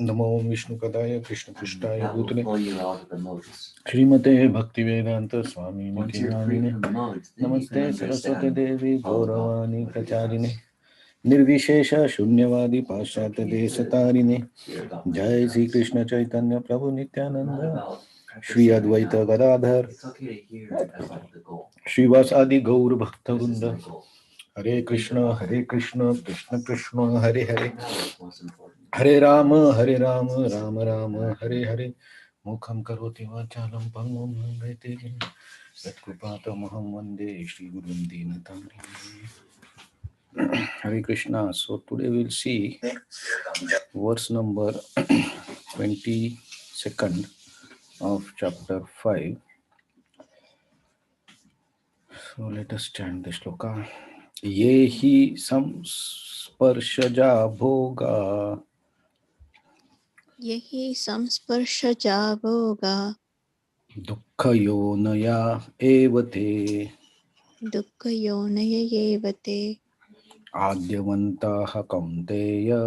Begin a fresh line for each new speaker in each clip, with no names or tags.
नमो विष्णुपदाय कृष्णपृष्ठाय भूतले श्रीमते भक्तिवेदांत स्वामी निति नामिने नमस्ते सरस्वती देवी गौरवाणी प्रचारिणे निर्विशेष शून्यवादी पाश्चात्य देशतारिणे जय श्री कृष्ण चैतन्य प्रभु नित्यानंद श्री अद्वैत गदाधर श्रीवासादि गौर भक्तवृंद हरे कृष्ण कृष्ण कृष्ण हरे हरे हरे राम राम राम हरे हरे मुखं करोति वाचालं पङ्गुं लङ्घयते गिरिं यत्कृपातमहं वन्दे श्रीगुरुं दीनतां Hare Krishna. So today we'll see verse number 22nd of chapter 5. So let us chant the shloka. Yehi samsparshaja bhoga
Yehi samsparshaja bhoga
dukkayonaya evate
dukkayonaya yevate
adyavantaha kaunteya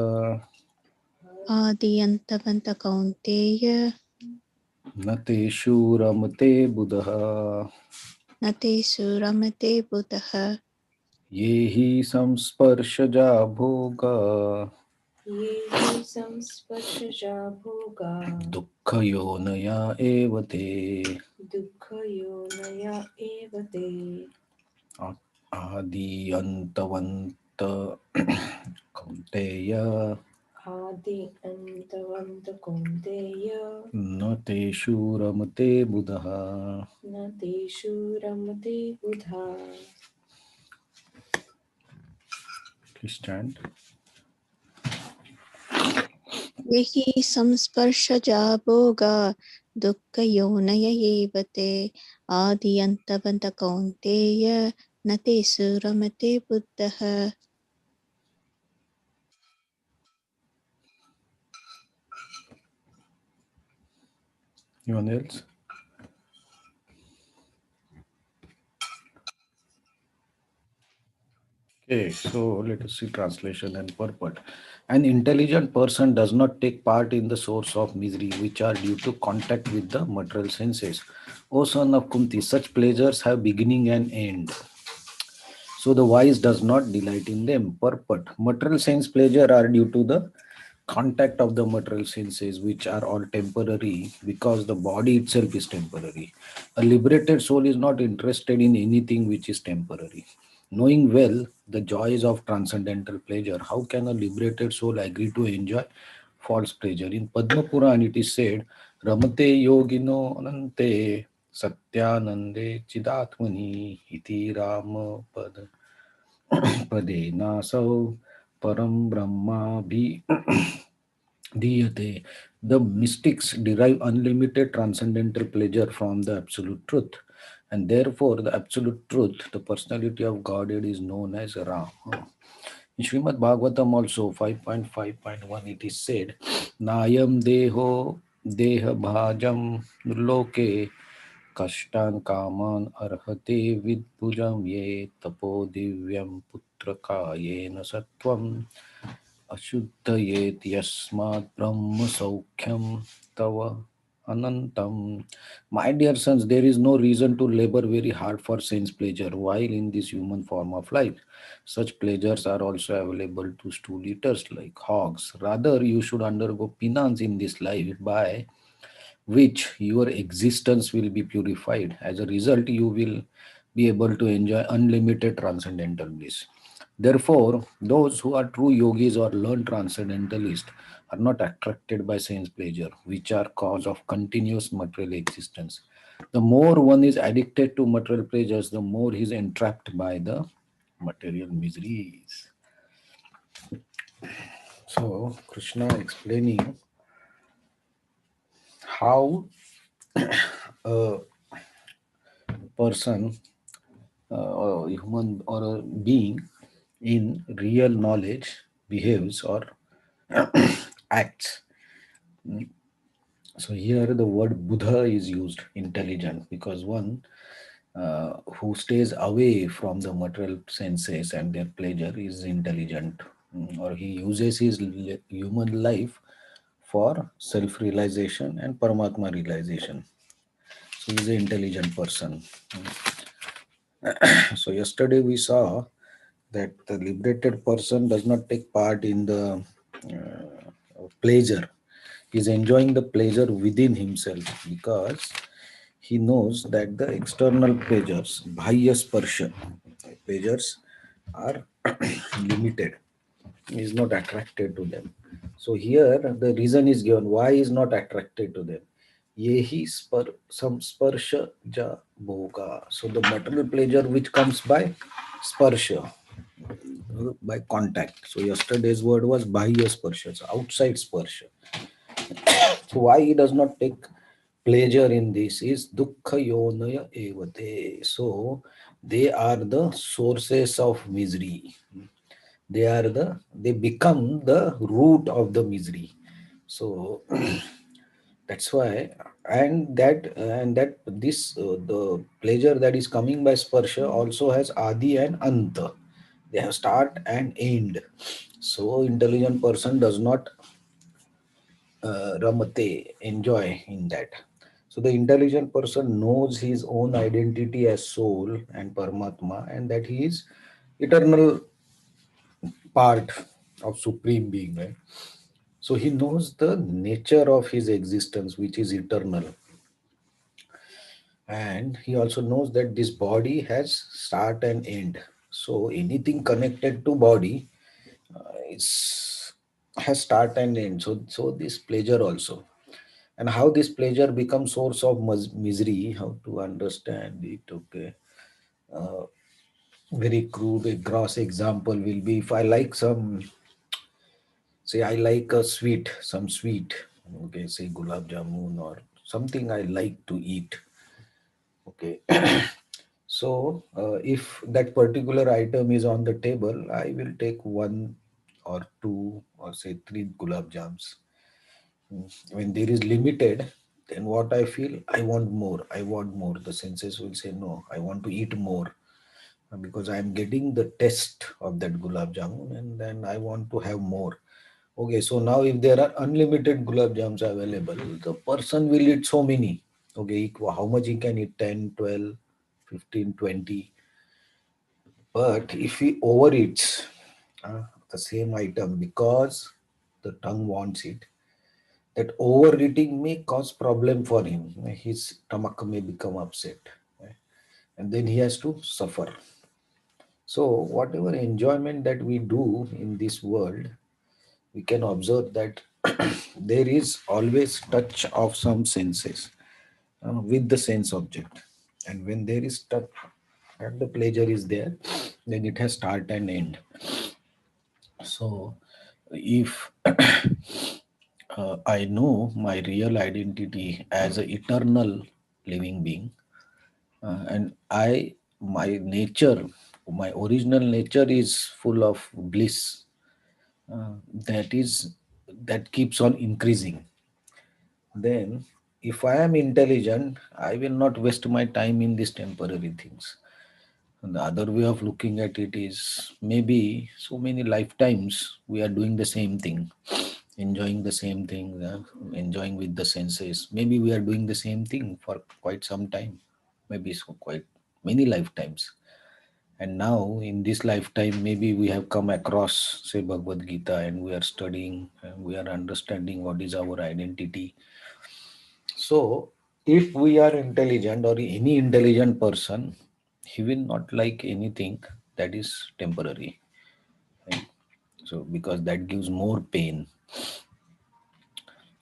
adiyantavanta kaunteya
nateshu ramate buddha
nate suramate buddha
yehi samsparshaja bhoga
Yehi samsparshaja bhoga
dukkayonaya evate
dukkayonaya evate
adiyantavanta kaunteya
adi antavanta kaunteya
nateshu ramate buddha.
na teshu ramate buddha.
Please chant.
Yehi samsparshaja bhoga dukkayonaya yevate adiyantavanta kaunteya nate suramate buddha.
Anyone else? Okay, so let us see translation and purport. An intelligent person does not take part in the source of misery, which are due to contact with the material senses. O son of Kunti, such pleasures have beginning and end. So the wise does not delight in them. Purport. Material sense pleasure are due to the contact of the material senses, which are all temporary because the body itself is temporary. A liberated soul is not interested in anything which is temporary. Knowing well the joys of transcendental pleasure, how can a liberated soul agree to enjoy false pleasure? In Padma Puran it is said, Ramate yogino anante satyanande chidatmani iti rama pade nasau param brahma bhi diyate. The mystics derive unlimited transcendental pleasure from the absolute truth, and therefore the absolute truth, the personality of Godhead, is known as Ram. In Srimad Bhagavatam also 5.5.1 it is said, Nayam deho deha bhajam loke kashtan kaman arhate vidbhujam ye tapo divyam putraka yena sattvam Ashuddhayet yasmat brahma saukyam tava anantam. My dear sons, there is no reason to labor very hard for sense pleasure while in this human form of life. Such pleasures are also available to stool eaters like hogs. Rather, you should undergo penance in this life by which your existence will be purified. As a result, you will be able to enjoy unlimited transcendental bliss. Therefore, those who are true yogis or learned transcendentalists are not attracted by sense pleasure, which are cause of continuous material existence. The more one is addicted to material pleasures, the more he is entrapped by the material miseries. So, Krishna explaining how a person, or a human or a being in real knowledge behaves or acts. So here the word Buddha is used, intelligent, because one who stays away from the material senses and their pleasure is intelligent. Or he uses his human life for self-realization and Paramatma realization. So he's an intelligent person. So yesterday we saw that the liberated person does not take part in the pleasure. He's enjoying the pleasure within himself because he knows that the external pleasures, bhaya sparsha, pleasures are limited. He is not attracted to them. So here the reason is given why he is not attracted to them. Yehi sparsha ja bhoga. So the material pleasure which comes by sparsha, by contact. So yesterday's word was bahya sparsha, so outside sparsha. So why he does not take pleasure in this is dukkha yonaya evate. So they are the sources of misery. They become the root of the misery. So that's why, and that this the pleasure that is coming by sparsha also has adi and anta. They have start and end. So intelligent person does not ramate enjoy in that. So the intelligent person knows his own identity as soul and Paramatma, and that he is eternal part of Supreme Being. Right? So he knows the nature of his existence, which is eternal, and he also knows that this body has start and end. So anything connected to body is has start and end. So this pleasure also. And how this pleasure becomes source of misery, how to understand it. Okay, very crude, a gross example will be if I like some, say I like a sweet, some sweet, okay, say gulab jamun or something I like to eat. Okay, so if that particular item is on the table, I will take one or two or say three gulab jams. When there is limited, then what I feel, I want more. The senses will say no, I want to eat more, because I am getting the taste of that gulab jamun and then I want to have more. Okay, so now if there are unlimited gulab jams available, the person will eat so many. Okay, how much he can eat? 10, 12, 15, 20. But if he overeats the same item because the tongue wants it, that overeating may cause problem for him. His stomach may become upset, right? And then he has to suffer. So whatever enjoyment that we do in this world, we can observe that there is always touch of some senses with the sense object. And when there is touch and the pleasure is there, then it has start and end. So if I know my real identity as an eternal living being, and my nature, my original nature is full of bliss. That is that keeps on increasing. Then, if I am intelligent, I will not waste my time in these temporary things. And the other way of looking at it is maybe so many lifetimes we are doing the same thing, enjoying the same thing, enjoying with the senses. Maybe we are doing the same thing for quite some time, maybe so quite many lifetimes. And now in this lifetime, maybe we have come across, say, Bhagavad Gita, and we are studying, and we are understanding what is our identity. So, if we are intelligent or any intelligent person, he will not like anything that is temporary. Right? So, because that gives more pain.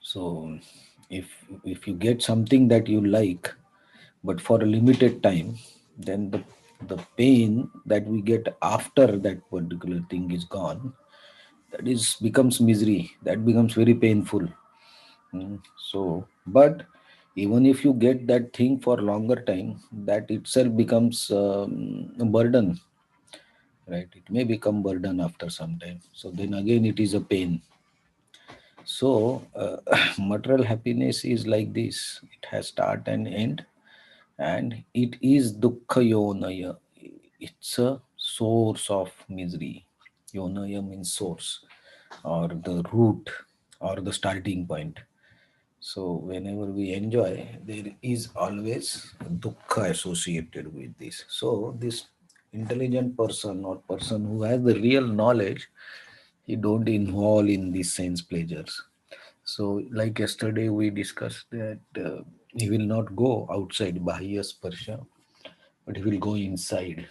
So, if you get something that you like, but for a limited time, then the pain that we get after that particular thing is gone, that is becomes misery. That becomes very painful. So, but even if you get that thing for longer time, that itself becomes a burden, right? It may become burden after some time. So then again, it is a pain. So material happiness is like this. It has start and end, and it is dukkha yonaya. It's a source of misery. Yonaya means source or the root or the starting point. So whenever we enjoy, there is always dukkha associated with this. So this intelligent person or person who has the real knowledge, he don't involve in these sense pleasures. So like yesterday we discussed that he will not go outside bahya sparsha, but he will go inside.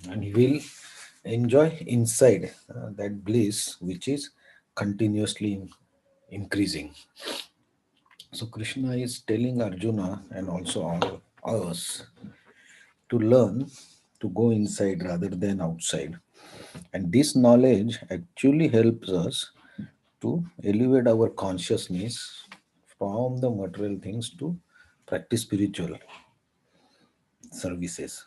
And he will enjoy inside that bliss which is continuously increasing. So Krishna is telling Arjuna and also all us to learn to go inside rather than outside. And this knowledge actually helps us to elevate our consciousness from the material things to practice spiritual services.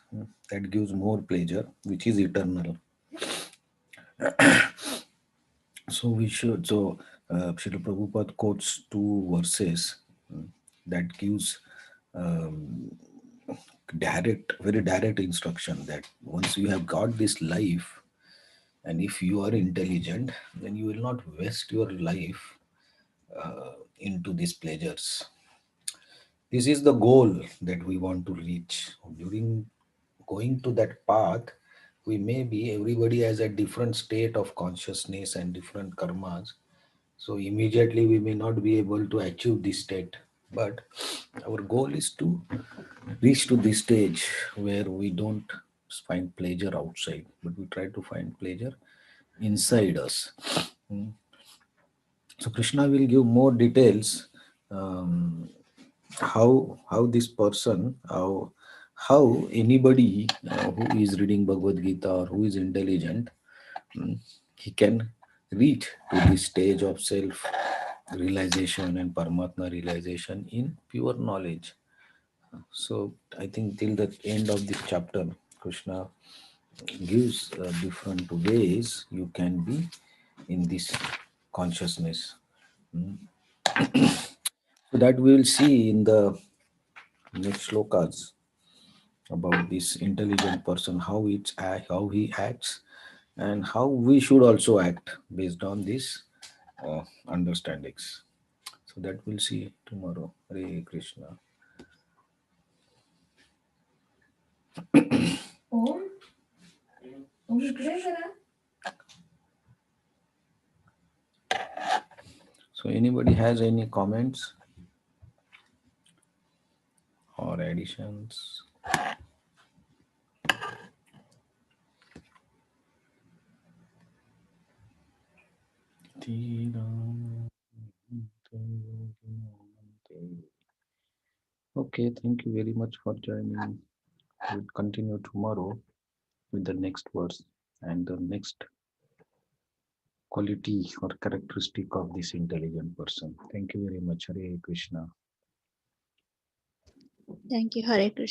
That gives more pleasure, which is eternal. So we should. So Srila Prabhupada quotes two verses that gives um, very direct instruction that once you have got this life, and if you are intelligent, then you will not waste your life into these pleasures. This is the goal that we want to reach. During going to that path, we may be everybody has a different state of consciousness and different karmas. So immediately we may not be able to achieve this state. But our goal is to reach to this stage where we don't find pleasure outside, but we try to find pleasure inside us. Mm. So Krishna will give more details, um, how this person, how anybody who is reading Bhagavad Gita or who is intelligent, he can reach to this stage of self realization and Paramatma realization in pure knowledge. So I think till the end of this chapter, Krishna gives different ways you can be in this consciousness. Mm. So that we will see in the next slokas about this intelligent person, how he acts, and how we should also act based on these understandings. So that we'll see tomorrow. Hare Krishna. So anybody has any comments or additions? Okay, thank you very much for joining. We'll continue tomorrow with the next verse and the next quality or characteristic of this intelligent person. Thank you very much. Hare Krishna.
Thank you. Hare Krishna.